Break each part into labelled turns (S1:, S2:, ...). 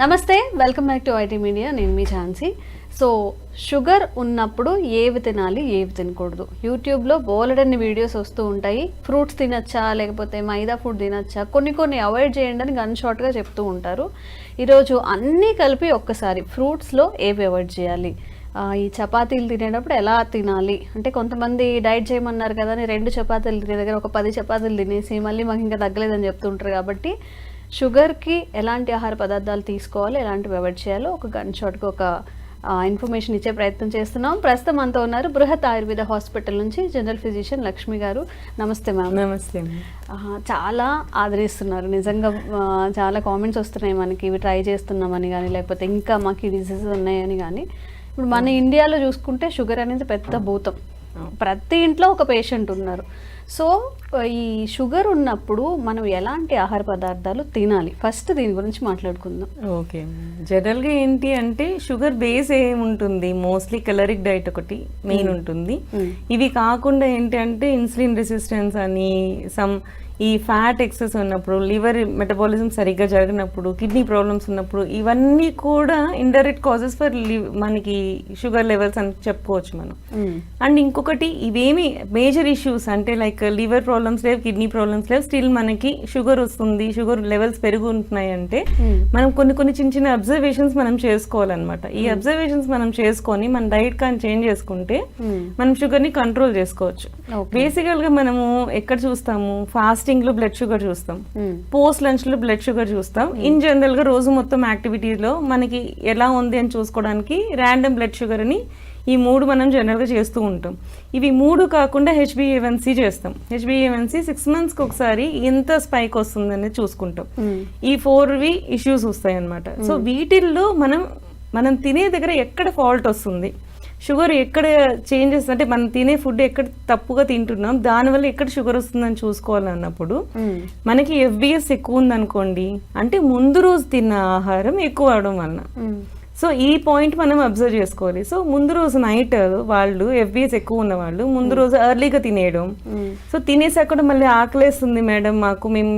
S1: నమస్తే, welcome back to IT media. నేను మీ Jhansi. So sugar ఉన్నప్పుడు ఏవి తినాలి, ఏవి తినకూడదు, యూట్యూబ్లో బోలెడన్ని వీడియోస్ వస్తూ ఉంటాయి. ఫ్రూట్స్ తినచ్చా, లేకపోతే మైదా ఫుడ్ తినచ్చా, కొన్ని అవాయిడ్ చేయండి అని గన్ షార్ట్గా చెప్తూ ఉంటారు. ఈరోజు అన్నీ కలిపి ఒక్కసారి ఫ్రూట్స్లో ఏవి అవాయిడ్ చేయాలి, ఈ చపాతీలు తినేటప్పుడు ఎలా తినాలి, అంటే కొంతమంది డైట్ చేయమన్నారు కదా అని 2 చపాతీలు తినే దగ్గర ఒక 10 చపాతీలు తినేసి మళ్ళీ మాకు ఇంకా తగ్గలేదని చెప్తుంటారు. కాబట్టి షుగర్కి ఎలాంటి ఆహార పదార్థాలు తీసుకోవాలి, ఎలాంటివి అవాయిడ్ చేయాలో ఒక గన్ షాట్గా ఒక ఇన్ఫర్మేషన్ ఇచ్చే ప్రయత్నం చేస్తున్నాం. ప్రస్తుతం అంతా ఉన్నారు బృహత్ ఆయుర్వేద హాస్పిటల్ నుంచి జనరల్ ఫిజిషియన్ లక్ష్మి గారు. నమస్తే మ్యామ్.
S2: నమస్తే.
S1: చాలా ఆదరిస్తున్నారు నిజంగా. చాలా కామెంట్స్ వస్తున్నాయి మనకి, ఇవి ట్రై చేస్తున్నామని కానీ, లేకపోతే ఇంకా మాకు ఈ డిసీజెస్ ఉన్నాయని కానీ. ఇప్పుడు మన ఇండియాలో చూసుకుంటే షుగర్ అనేది పెద్ద భూతం, ప్రతి ఇంట్లో ఒక పేషెంట్ ఉన్నారు. సో ఈ షుగర్ ఉన్నప్పుడు మనం ఎలాంటి ఆహార పదార్థాలు తినాలి, ఫస్ట్ దీని గురించి మాట్లాడుకుందాం.
S2: ఓకే, జనరల్గా ఏంటి అంటే షుగర్ బేస్ ఏముంటుంది, మోస్ట్లీ కలరిక్ డైట్ ఒకటి మెయిన్ ఉంటుంది. ఇవి కాకుండా ఏంటి అంటే ఇన్సులిన్ రెసిస్టెన్స్ అని, ఈ ఫ్యాట్ ఎక్సెస్ ఉన్నప్పుడు, లివర్ మెటబాలిజం సరిగ్గా జరిగినప్పుడు, కిడ్నీ ప్రాబ్లమ్స్ ఉన్నప్పుడు, ఇవన్నీ కూడా ఇండైరెక్ట్ కాజెస్ ఫర్ మనకి షుగర్ లెవెల్స్ అని చెప్పుకోవచ్చు మనం. అండ్ ఇంకొకటి, ఇవేమి మేజర్ ఇష్యూస్ అంటే లైక్ లివర్ ప్రాబ్లమ్స్ లేవు, కిడ్నీ ప్రాబ్లమ్స్ లేవు, స్టిల్ మనకి షుగర్ వస్తుంది, షుగర్ లెవెల్స్ పెరుగుతున్నాయి అంటే మనం కొన్ని చిన్న అబ్జర్వేషన్స్ మనం చేసుకోవాలన్నమాట. ఈ అబ్జర్వేషన్స్ మనం చేసుకొని మన డైట్ కానీ చేంజ్ చేసుకుంటే మనం షుగర్ ని కంట్రోల్ చేసుకోవచ్చు. బేసికల్ గా మనము ఎక్కడ చూస్తాము, ఫాస్టింగ్ లో బ్లడ్ షుగర్ చూస్తాం, పోస్ట్ లంచ్ లో బ్లడ్ షుగర్ చూస్తాం. ఇన్ జనరల్ గా రోజు మొత్తం యాక్టివిటీలో మనకి ఎలా ఉంది అని చూసుకోవడానికి ర్యాండమ్ బ్లడ్ షుగర్ అని ఈ 3 మనం జనరల్ గా చేస్తూ ఉంటాం. ఇవి 3 కాకుండా HbA1c చేస్తాం. HbA1c 6 months కి ఒకసారి ఎంత స్పైక్ వస్తుంది అనేది చూసుకుంటాం. ఈ 4 ఇష్యూస్ వస్తాయి అన్నమాట. సో వీటిల్లో మనం తినే దగ్గర ఎక్కడ ఫాల్ట్ వస్తుంది, షుగర్ ఎక్కడ చేంజెస్ అంటే మనం తినే ఫుడ్ ఎక్కడ తప్పుగా తింటున్నాం, దానివల్ల ఎక్కడ షుగర్ వస్తుందని చూసుకోవాలన్నప్పుడు మనకి FBS ఎక్కువ ఉందనుకోండి, అంటే ముందు రోజు తిన్న ఆహారం ఎక్కువ అవడం వలన. సో ఈ పాయింట్ మనం అబ్జర్వ్ చేసుకోవాలి. సో ముందు రోజు నైట్ వాళ్ళు FBS ఎక్కువ ఉన్న వాళ్ళు ముందు రోజు ఎర్లీగా తినేయడం. సో తినేసాక కూడా మళ్ళీ ఆకలేస్తుంది మేడం,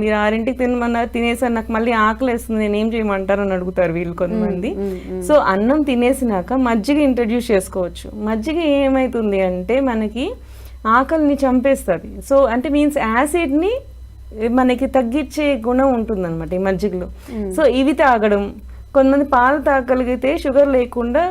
S2: మీరు 6ంటికి తినమన్నారు, తినేసారు, నాకు మళ్ళీ ఆకలేస్తుంది, నేను ఏం చేయమంటారు అని అడుగుతారు వీళ్ళు కొంతమంది. సో అన్నం తినేసినాక మజ్జిగ ఇంట్రడ్యూస్ చేసుకోవచ్చు. మజ్జిగ ఏమవుతుంది అంటే మనకి ఆకలిని చంపేస్తుంది. సో అంటే మీన్స్ యాసిడ్ని మనకి తగ్గించే గుణం ఉంటుంది అనమాట ఈ మజ్జిగలో. సో ఇవి తాగడం, కొంతమంది పాలు తాగలిగితే షుగర్ లేకుండా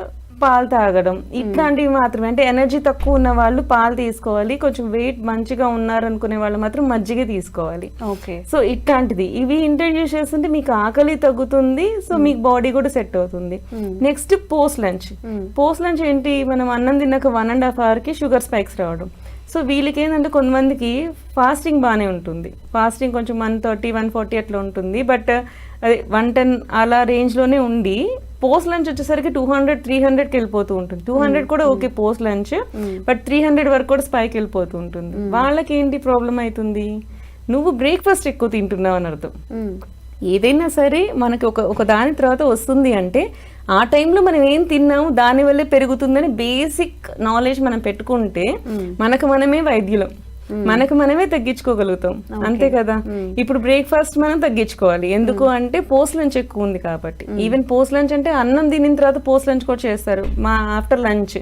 S2: పాలు తాగడం, ఇట్లాంటివి మాత్రమే. అంటే ఎనర్జీ తక్కువ ఉన్న వాళ్ళు పాలు తీసుకోవాలి, కొంచెం వెయిట్ మంచిగా ఉన్నారనుకునే వాళ్ళు మాత్రం మజ్జిగ తీసుకోవాలి.
S1: ఓకే,
S2: సో ఇట్లాంటిది ఇవి ఇంట్రడ్యూస్ చేస్తుంటే మీకు ఆకలి తగ్గుతుంది, సో మీకు బాడీ కూడా సెట్ అవుతుంది. నెక్స్ట్ పోస్ట్ లంచ్ ఏంటి, మనం అన్నం తిన్నాక 1.5 hour కి షుగర్ స్పైక్స్ రావడం. సో వీళ్ళకి ఏంటంటే కొంతమందికి ఫాస్టింగ్ బాగానే ఉంటుంది, ఫాస్టింగ్ కొంచెం 130, 140 అట్లా ఉంటుంది, బట్ అది 110 అలా రేంజ్లోనే ఉండి పోస్ట్ లంచ్ వచ్చేసరికి 200, 300కి వెళ్ళిపోతూ ఉంటుంది. 200 కూడా ఓకే పోస్ట్ లంచ్, బట్ 300 వరకు కూడా స్పైక్ వెళ్ళిపోతూ ఉంటుంది. వాళ్ళకి ఏంటి ప్రాబ్లం అవుతుంది, నువ్వు బ్రేక్ఫాస్ట్ ఎక్కువ తింటున్నావు అని అర్థం. ఏదైనా సరే మనకి ఒక దాని తర్వాత వస్తుంది అంటే ఆ టైంలో మనం ఏం తిన్నాము దానివల్లే పెరుగుతుందని బేసిక్ నాలెడ్జ్ మనం పెట్టుకుంటే మనకు మనమే వైద్యులం, మనకు మనమే తగ్గించుకోగలుగుతాం, అంతే కదా. ఇప్పుడు బ్రేక్ఫాస్ట్ మనం తగ్గించుకోవాలి, ఎందుకు అంటే పోస్ట్ లంచ్ ఎక్కువ ఉంది కాబట్టి. ఈవెన్ పోస్ట్ లంచ్ అంటే అన్నం తినిన తర్వాత పోస్ట్ లంచ్ కూడా చేస్తారు ఆఫ్టర్ లంచ్,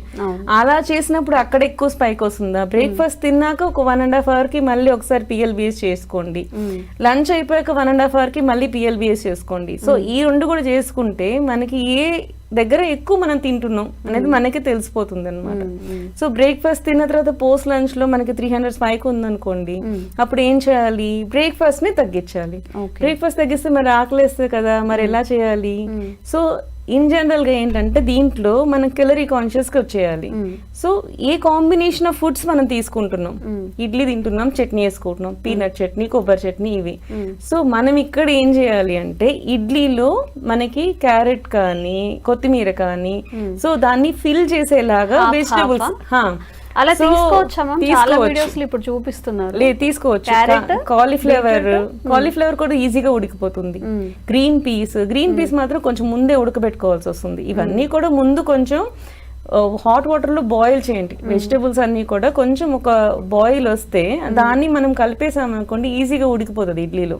S2: అలా చేసినప్పుడు అక్కడ ఎక్కువ స్పైక్ వస్తుందా. బ్రేక్ఫాస్ట్ తిన్నాక ఒక 1.5 hour కి మళ్ళీ ఒకసారి PLBS చేసుకోండి, లంచ్ అయిపోయాక 1.5 hour కి మళ్ళీ PLBS చేసుకోండి. సో ఈ 2 కూడా చేసుకుంటే మనకి ఏ దగ్గర ఎక్కువ మనం తింటున్నాం అనేది మనకి తెలిసిపోతుంది అనమాట. సో బ్రేక్ఫాస్ట్ తిన్న తర్వాత పోస్ట్ లంచ్ లో మనకి 300 స్పైక్ ఉందనుకోండి, అప్పుడు ఏం చేయాలి, బ్రేక్ఫాస్ట్ ని తగ్గించాలి. బ్రేక్ఫాస్ట్ తగ్గిస్తే మరి ఆకలేస్తుంది కదా, మరి ఎలా చేయాలి. సో ఇన్ జనరల్ గా ఏంటంటే దీంట్లో మనం కెలరీ కాన్షియస్ గా వచ్చేయాలి. So A combination of foods మనం తీసుకుంటున్నాం, ఇడ్లీ తింటున్నాం, చట్నీ వేసుకుంటున్నాం, పీనట్ చట్నీ, కొబ్బరి చట్నీ, ఇవి. సో మనం ఇక్కడ ఏం చేయాలి అంటే ఇడ్లీలో మనకి క్యారెట్ కానీ కొత్తిమీర కానీ, సో దాన్ని ఫిల్ చేసేలాగా వెజిటబుల్స్
S1: అలా తీసుకోవచ్చా? చాలా వీడియోస్ ఇప్పుడు చూపిస్తున్నారు.
S2: లేదు, తీసుకోవచ్చు. కాలీఫ్లవర్ కూడా ఈజీగా ఉడికిపోతుంది. గ్రీన్ పీస్ మాత్రం కొంచెం ముందే ఉడకబెట్టుకోవాల్సి వస్తుంది. ఇవన్నీ కూడా ముందు కొంచెం హాట్ వాటర్ లో బాయిల్ చేయండి వెజిటేబుల్స్ అన్ని కూడా, కొంచెం ఒక బాయిల్ వస్తే దాన్ని మనం కలిపేసాం అనుకోండి ఈజీగా ఉడికిపోతుంది ఇడ్లీలో.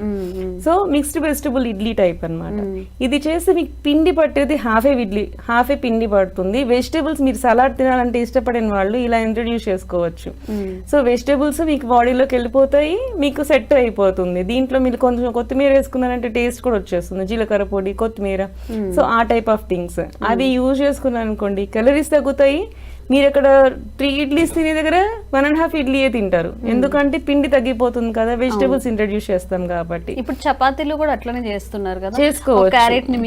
S2: So mixed vegetable idli type అన్నమాట. ఇది చేస్తే మీకు పిండి పట్టేది హాఫే పిండి పడుతుంది. వెజిటేబుల్స్ మీరు సలాడ్ తినాలంటే ఇష్టపడిన వాళ్ళు ఇలా ఇంట్రడ్యూస్ చేసుకోవచ్చు. సో వెజిటేబుల్స్ మీకు బాడీలోకి వెళ్ళిపోతాయి, మీకు సెట్ అయిపోతుంది. దీంట్లో మీరు కొంచెం కొత్తిమీర వేసుకున్నారంటే టేస్ట్ కూడా వచ్చేస్తుంది, జీలకర్ర పొడి, కొత్తిమీర. సో ఆ టైప్ ఆఫ్ థింగ్స్ అవి యూజ్ చేసుకున్నారు అనుకోండి, క్యాలరీస్ తగ్గుతాయి. మీరు అక్కడ 3 ఇడ్లీస్ తినే దగ్గర 1.5 ఇడ్లీయే తింటారు, ఎందుకంటే పిండి తగ్గిపోతుంది కదా, వెజిటేబుల్స్ ఇంట్రడ్యూస్ చేస్తాం కాబట్టి.
S1: ఇప్పుడు చపాతీలు కూడా అట్లనే చేస్తున్నారు కదా,
S2: చేసుకోవచ్చు.
S1: క్యారెట్ ని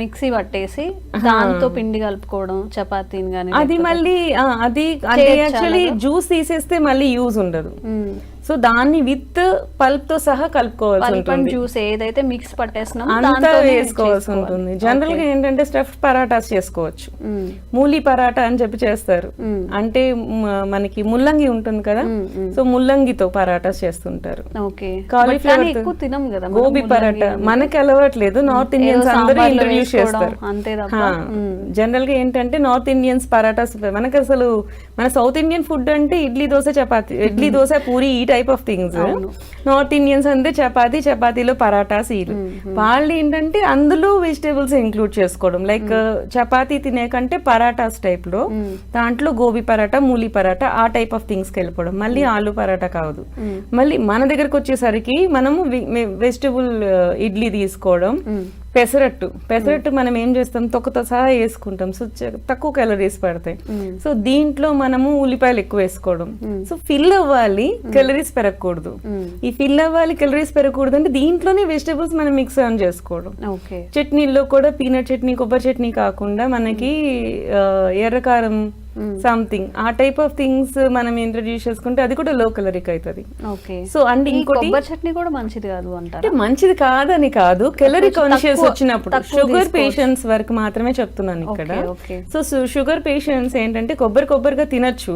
S1: మిక్సీ పట్టేసి దాంతో పిండి కలుపుకోవడం చపాతీని గానీ.
S2: అది మళ్ళీ అది యాక్చువల్లీ జ్యూస్ తీసేస్తే మళ్ళీ యూజ్ ఉండదు. సో దాన్ని విత్ పల్ప్ తో సహా కలుపుకోవాల్సి ఉంటుంది.
S1: జ్యూస్ ఏదైతే మిక్స్ పట్టేస్తున్నామో
S2: అంతా వేసుకోవాల్సి ఉంటుంది. జనరల్ గా ఏంటంటే స్టఫ్ పరాటాస్ చేసుకోవచ్చు, మూలి పరాటా అని చెప్పి చేస్తారు. అంటే మనకి ముల్లంగి ఉంటుంది కదా, సో ముల్లంగితో పరాటాస్ చేస్తుంటారు. కాలీఫ్లవర్, గోబీ పరాటా మనకి అలవాట్లేదు, నార్త్ ఇండియన్స్ అందరూ ఇంట్రడ్యూస్ చేస్తారు. జనరల్ గా ఏంటంటే నార్త్ ఇండియన్స్ పరాటాస్, మనకి అసలు మన సౌత్ ఇండియన్ ఫుడ్ అంటే ఇడ్లీ దోశ చపాతి, ఇడ్లీ దోశ పూరి ఈ type of things. North Indians అంటే చపాతీలో పరాటాస్. వాళ్ళు ఏంటంటే అందులో వెజిటేబుల్స్ ఇంక్లూడ్ చేసుకోవడం, లైక్ చపాతీ తినే కంటే పరాటాస్ టైప్ లో దాంట్లో గోబీ పరాటా, మూలి పరాటా ఆ టైప్ ఆఫ్ థింగ్స్ కి వెళ్ళిపోవడం. మళ్ళీ ఆలు పరాటా కాదు. మళ్ళీ మన దగ్గరకు వచ్చేసరికి మనము వెజిటేబుల్ ఇడ్లీ తీసుకోవడం. పెసరట్టు మనం ఏం చేస్తాం, తొక్కతో సహా వేసుకుంటాం, సో తక్కువ క్యాలరీస్ పడతాయి. సో దీంట్లో మనము ఉల్లిపాయలు ఎక్కువ వేసుకోవడం. సో ఫిల్ అవ్వాలి, క్యాలరీస్ పెరగకూడదు. ఈ ఫిల్ అవ్వాలి, క్యాలరీస్ పెరగకూడదు అంటే దీంట్లోనే వెజిటేబుల్స్ మనం మిక్స్ ఆన్ చేసుకోవడం. చట్నీల్లో కూడా పీనట్ చట్నీ, కొబ్బరి చట్నీ కాకుండా మనకి ఎర్రకారం సంథింగ్ ఆ టైప్ ఆఫ్ థింగ్స్ మనం ఇంట్రడ్యూస్ చేసుకుంటే అది కూడా లో క్యాలరిక్ అవుతుంది. సో అండ్ ఇంకోటి
S1: చట్నీ కూడా మంచిది కాదు అంటే
S2: మంచిది కాదని కాదు, క్యాలరీ కాన్షియస్ వచ్చినప్పుడు షుగర్ పేషెంట్స్ వరకు మాత్రమే చెప్తున్నాను ఇక్కడ. సో షుగర్ పేషెంట్స్ ఏంటంటే కొబ్బరిగా తినొచ్చు,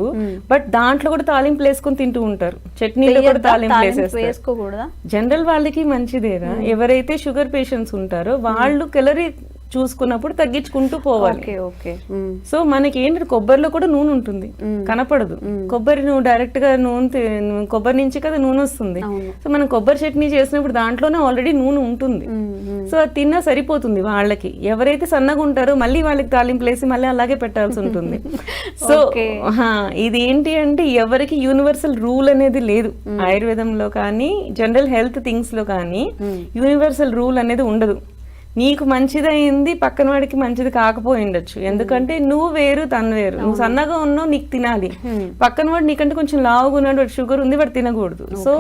S2: బట్ దాంట్లో కూడా తాలింపులు వేసుకొని తింటూ ఉంటారు, చట్నీలో కూడా తాలింపులు వేసేస్తారు. జనరల్ వాళ్ళకి మంచిదేనా, ఎవరైతే షుగర్ పేషెంట్స్ ఉంటారో వాళ్ళు క్యాలరీ చూసుకున్నప్పుడు తగ్గించుకుంటూ పోవాలి. సో మనకి ఏంటంటే కొబ్బరిలో కూడా నూనె ఉంటుంది, కనపడదు. కొబ్బరి నువ్వు డైరెక్ట్ గా కొబ్బరి నుంచి కదా నూనె వస్తుంది. సో మనం కొబ్బరి చట్నీ చేసినప్పుడు దాంట్లోనే ఆల్రెడీ నూనె ఉంటుంది. సో అది తిన్నా సరిపోతుంది వాళ్ళకి. ఎవరైతే సన్నగా ఉంటారో మళ్ళీ వాళ్ళకి తాలింపులు వేసి మళ్ళీ అలాగే పెట్టాల్సి ఉంటుంది. సో ఇది ఏంటి అంటే ఎవరికి యూనివర్సల్ రూల్ అనేది లేదు. ఆయుర్వేదంలో కానీ జనరల్ హెల్త్ థింగ్స్ లో కానీ యూనివర్సల్ రూల్ అనేది ఉండదు. నీకు మంచిదైంది పక్కన వాడికి మంచిది కాకపోయి ఉండొచ్చు, ఎందుకంటే నువ్వు వేరు తను వేరు. నువ్వు సన్నగా ఉన్నావు, నీకు తినాలి. పక్కన వాడు నీకంటే కొంచెం లావుగా ఉన్నాడు, వాడు షుగర్ ఉంది, వాడు తినకూడదు. సో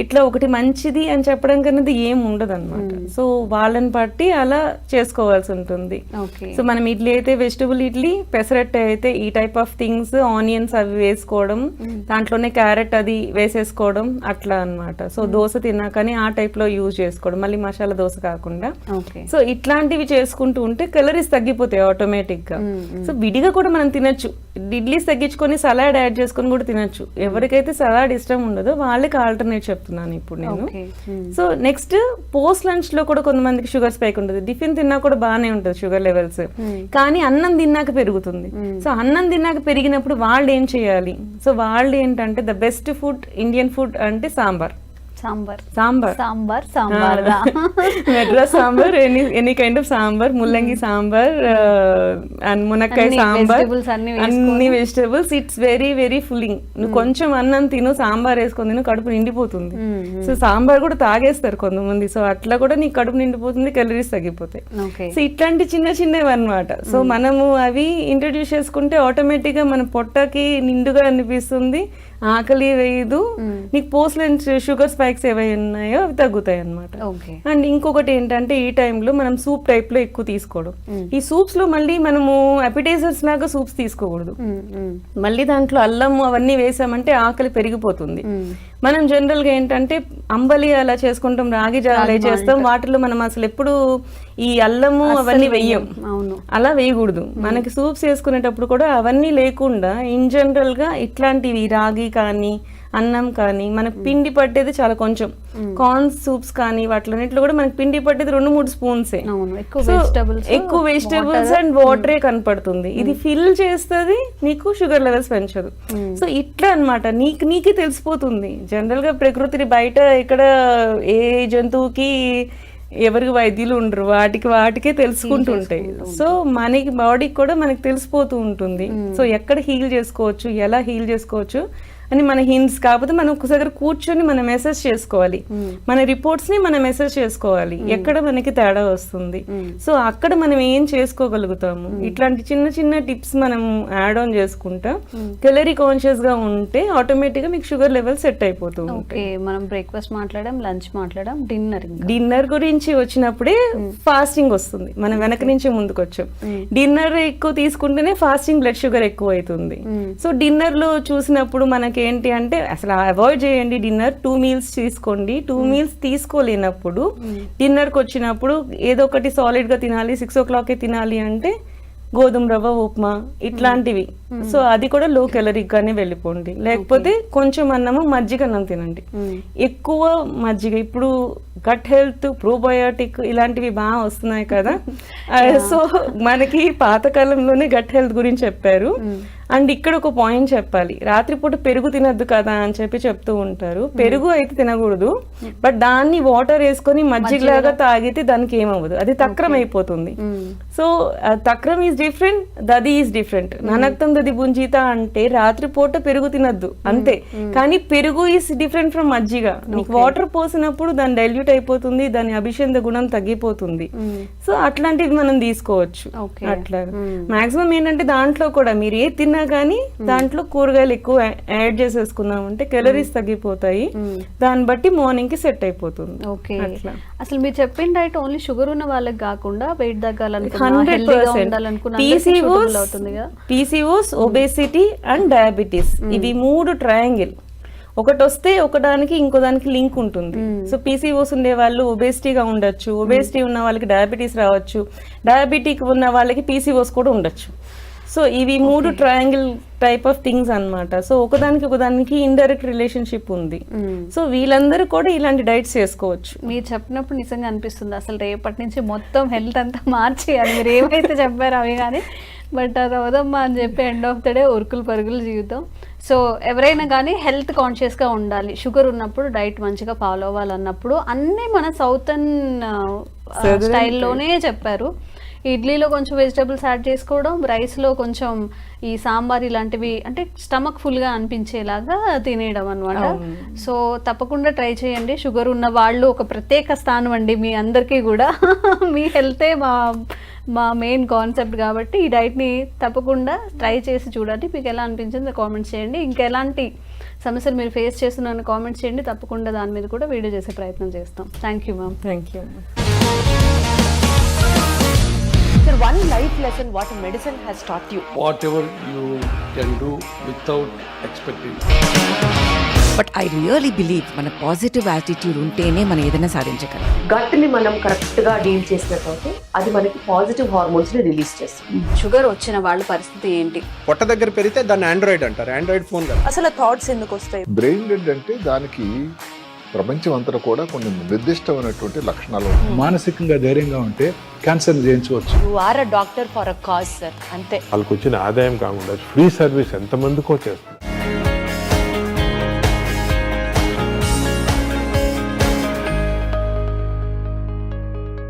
S2: ఇట్లా ఒకటి మంచిది అని చెప్పడం కన్నది ఏం ఉండదు అనమాట. సో వాళ్ళని బట్టి అలా చేసుకోవాల్సి ఉంటుంది. సో మనం ఇడ్లీ అయితే వెజిటబుల్ ఇడ్లీ, పెసరట్టు అయితే ఈ టైప్ ఆఫ్ థింగ్స్, ఆనియన్స్ అవి వేసుకోవడం, దాంట్లోనే క్యారెట్ అది వేసేసుకోవడం అట్లా అనమాట. సో దోశ తిన్నాకని ఆ టైప్ లో యూజ్ చేసుకోవడం, మళ్ళీ మసాలా దోశ కాకుండా. సో ఇట్లాంటివి చేసుకుంటూ ఉంటే క్యాలరీస్ తగ్గిపోతాయి ఆటోమేటిక్ గా. సో విడిగా కూడా మనం తినొచ్చు, ఇడ్లీస్ తగ్గించుకొని సలాడ్ యాడ్ చేసుకొని కూడా తినొచ్చు. ఎవరికైతే సలాడ్ ఇష్టం ఉండదో వాళ్ళకి ఆల్టర్నేట్ చెప్తున్నాను ఇప్పుడు నేను. సో నెక్స్ట్ పోస్ట్ లంచ్ లో కూడా కొంతమందికి షుగర్ స్పైక్ ఉంటుంది. టిఫిన్ తిన్నా కూడా బాగానే ఉంటుంది షుగర్ లెవెల్స్, కానీ అన్నం తిన్నాక పెరుగుతుంది. సో అన్నం తిన్నాక పెరిగినప్పుడు వాళ్ళు ఏం చేయాలి? సో వాళ్ళు ఏంటంటే the best food Indian food అంటే sambar. Madras sambar, any kind of sambar, ముల్లంగి సాంబార్ అండ్ మునక్కాయ సాంబార్, అన్ని vegetables. It's very very filling. నువ్వు కొంచెం అన్నం తిను, సాంబార్ వేసుకొని తిను, కడుపు నిండిపోతుంది. సో సాంబార్ కూడా తాగేస్తారు కొంతమంది. సో అట్లా కూడా నీకు కడుపు నిండిపోతుంది, క్యాలరీస్ తగ్గిపోతాయి. సో ఇట్లాంటి చిన్న చిన్నవి అన్నమాట. సో మనము అవి ఇంట్రడ్యూస్ చేసుకుంటే ఆటోమేటిక్ గా మన పొట్టకి నిండుగా అనిపిస్తుంది, ఆకలి వేయదు, నీకు పోస్ట్ లంచ్ షుగర్ స్పైక్స్ ఏవైనా ఉన్నాయో అవి తగ్గుతాయి అనమాట. అండ్ ఇంకొకటి ఏంటంటే ఈ టైంలో మనం సూప్ టైప్ లో ఎక్కువ తీసుకోవడం. ఈ సూప్స్ లో మళ్ళీ మనము అపిటైజర్స్ లాగా సూప్స్ తీసుకోకూడదు. మళ్ళీ దాంట్లో అల్లం అవన్నీ వేసామంటే ఆకలి పెరిగిపోతుంది. మనం జనరల్ గా ఏంటంటే అంబలి అలా చేసుకుంటాం, రాగి జావా చేస్తాం, వాటిలో మనం అసలు ఎప్పుడు ఈ అల్లము అవన్నీ వెయ్యం, అలా వేయకూడదు. మనకి సూప్స్ వేసుకునేటప్పుడు కూడా అవన్నీ లేకుండా ఇన్ జనరల్ గా ఇట్లాంటివి రాగి కానీ అన్నం కానీ మనకు పిండి పట్టేది చాలా కొంచెం, కార్న్ సూప్స్ కానీ వాటిలో కూడా మనకి పిండి పట్టేది 2-3 స్పూన్సే. ఎక్కువ వెజిటబుల్స్ అండ్ వాటరే కనపడుతుంది. ఇది ఫిల్ చేస్తుంది, నీకు షుగర్ లెవెల్స్ పెంచదు. సో ఇట్లా అన్నమాట, నీకే తెలిసిపోతుంది. జనరల్ గా ప్రకృతిని బయట ఇక్కడ ఏ జంతువుకి ఎవరికి వైద్యులు ఉండరు, వాటికే తెలుసుకుంటుంటాయి. సో మనకి బాడీకి కూడా మనకి తెలిసిపోతూ ఉంటుంది. సో ఎక్కడ హీల్ చేసుకోవచ్చు, ఎలా హీల్ చేసుకోవచ్చు అని మన హింట్స్. కాకపోతే మనం ఒకసారి కూర్చొని మనం మెసేజ్ చేసుకోవాలి, మన రిపోర్ట్స్ ని మనం మెసేజ్ చేసుకోవాలి, ఎక్కడ మనకి తేడా వస్తుంది. సో అక్కడ మనం ఏం చేసుకోగలుగుతాము, ఇట్లాంటి చిన్న చిన్న టిప్స్ మనం యాడ్ ఆన్ చేసుకుంటా కెలరీ కాన్షియస్ గా ఉంటే ఆటోమేటిక్ గా మీకు షుగర్ లెవెల్ సెట్ అయిపోతూ ఉంటాయి.
S1: మనం బ్రేక్ఫాస్ట్ మాట్లాడాం, లంచ్ మాట్లాడాం,
S2: డిన్నర్ గురించి వచ్చినప్పుడే ఫాస్టింగ్ వస్తుంది. మనం వెనక నుంచి ముందుకు వచ్చాం. డిన్నర్ ఎక్కువ తీసుకుంటేనే ఫాస్టింగ్ బ్లడ్ షుగర్ ఎక్కువ అవుతుంది. సో డిన్నర్ లో చూసినప్పుడు మనకి ఏంటి అంటే అసలు అవాయిడ్ చేయండి. డిన్నర్ 2 మీల్స్ తీసుకోండి. 2 మీల్స్ తీసుకోలేనప్పుడు డిన్నర్కి వచ్చినప్పుడు ఏదో ఒకటి సాలిడ్ గా తినాలి, 6 o'clock తినాలి అంటే గోధుమ రవ్వ ఉప్మా ఇట్లాంటివి. సో అది కూడా లో కెలరిక్ గానే వెళ్ళిపోండి. లేకపోతే కొంచెం అన్నము, మజ్జిగ అన్నం తినండి. ఎక్కువ మజ్జిగ, ఇప్పుడు గట్ హెల్త్, ప్రోబయోటిక్ ఇలాంటివి బాగా వస్తున్నాయి కదా. సో మనకి పాతకాలంలోనే గట్ హెల్త్ గురించి చెప్పారు. అండ్ ఇక్కడ ఒక పాయింట్ చెప్పాలి, రాత్రిపూట పెరుగు తినద్దు కదా అని చెప్తూ ఉంటారు. పెరుగు అయితే తినకూడదు, బట్ దాన్ని వాటర్ వేసుకొని మజ్జిగలాగా తాగితే దానికి ఏమవ్వదు, అది తక్రం అయిపోతుంది. సో తక్రం ఈజ్ డిఫరెంట్, దది ఈజ్ డిఫరెంట్. ననక్తం దది బుంజిత అంటే రాత్రిపూట పెరుగు తినద్దు అంతే, కానీ పెరుగు ఈజ్ డిఫరెంట్ ఫ్రమ్ మజ్జిగ. నీకు వాటర్ పోసినప్పుడు దాని డైల్యూట్ అయిపోతుంది, దాని అభిషేక గుణం తగ్గిపోతుంది. సో అట్లాంటివి మనం తీసుకోవచ్చు. అట్లా మాక్సిమం ఏంటంటే దాంట్లో కూడా మీరు ఏ తిన్నా కానీ దాంట్లో కూరగాయలు ఎక్కువ యాడ్ చేసేసుకున్నామంటే కెలరీస్ తగ్గిపోతాయి, దాన్ని బట్టి మార్నింగ్ కి సెట్ అయిపోతుంది.
S1: అసలు మీరు చెప్పిన డైట్ ఓన్లీ షుగర్ ఉన్న వాళ్ళకి కాకుండా వెయిట్ తగ్గాలనుకున్నా,
S2: 100% పీసీఓస్, ఒబేసిటీ అండ్ డయాబెటీస్, ఇవి 3 ట్రయాంగిల్. ఒకటి వస్తే ఒకదానికి ఇంకో దానికి లింక్ ఉంటుంది. సో పీసీఓస్ ఉండే వాళ్ళు ఒబేసిటీగా ఉండొచ్చు, ఒబేసిటీ ఉన్న వాళ్ళకి డయాబెటీస్ రావచ్చు, డయాబెటిక్ ఉన్న వాళ్ళకి పీసీఓస్ కూడా ఉండొచ్చు. సో ఇవి 3 ట్రయాంగిల్ టైప్ ఆఫ్ థింగ్స్ అన్నమాట. సో ఒకదానికి ఇండైరెక్ట్ రిలేషన్షిప్ ఉంది. సో వీళ్ళందరూ కూడా ఇలాంటి డైట్స్ చేసుకోవచ్చు.
S1: మీరు చెప్పినప్పుడు నిజంగా అనిపిస్తుంది అసలు రేపటి నుంచి మొత్తం హెల్త్ అంతా మార్చేయాలి. మీరు ఏమైతే చెప్పారో అవి కానీ, బట్ అది అవదమ్మా అని చెప్పి ఎండ్ ఆఫ్ ద డే ఉరుకులు పరుగులు జీవితం. సో ఎవరైనా కానీ హెల్త్ కాన్షియస్గా ఉండాలి, షుగర్ ఉన్నప్పుడు డైట్ మంచిగా ఫాలో అవ్వాలన్నప్పుడు అన్నీ మన సౌతర్న్ స్టైల్లోనే చెప్పారు. ఇడ్లీలో కొంచెం వెజిటబుల్స్ యాడ్ చేసుకోవడం, రైస్లో కొంచెం ఈ సాంబార్ ఇలాంటివి అంటే స్టమక్ ఫుల్గా అనిపించేలాగా తినేయడం అనమాట. సో తప్పకుండా ట్రై చేయండి. షుగర్ ఉన్న వాళ్ళు ఒక ప్రత్యేక స్థానం అండి మీ అందరికీ కూడా. మీ హెల్తే మా మెయిన్ కాన్సెప్ట్ కాబట్టి ఈ డైట్ని తప్పకుండా ట్రై చేసి చూడండి. మీకు ఎలా అనిపించిందో కామెంట్స్ చేయండి. ఇంకా ఎలాంటి సమస్యలు మీరు ఫేస్ చేస్తున్నారని కామెంట్స్ చేయండి. తప్పకుండా దాని మీద కూడా వీడియో చేసే ప్రయత్నం చేస్తాం. Thank you ma'am.
S2: Thank you.
S3: Sir, one life lesson what medicine has taught you.
S4: Whatever you can do without expecting.
S5: But I really believe మన పాజిటివ్ యాటిట్యూడ్ ఉంటేనే మనం ఏదైనా సాధించగలం.
S3: గట్ ని మనం కరెక్ట్ గా డీల్ చేసినట్లయితే అది మనకి పాజిటివ్ హార్మోన్స్ ని రిలీజ్ చేస్తుంది.
S1: షుగర్ వచ్చిన వాళ్ళ పరిస్థితి ఏంటి?
S6: పొట్ట దగ్గర పెరిగితే దాన్ని ఆండ్రాయిడ్ అంటారు, ఆండ్రాయిడ్ ఫోన్ కదా.
S3: అసలు థాట్స్ ఎందుకు వస్తాయి?
S7: బ్రెయిన్ డెడ్ అంటే దానికి ప్రపంచం అంతా కూడా కొన్ని నిర్దిష్టమైనటువంటి లక్షణాలు.
S8: మానసికంగా ధైర్యంగా ఉంటే క్యాన్సర్ జయించవచ్చు.
S3: You are a doctor for a cause sir, అంతే.
S9: వాళ్ళకి వచ్చిన ఆదాయం కాకుండా ఫ్రీ సర్వీస్ ఎంతమందికో చేస్తుంది.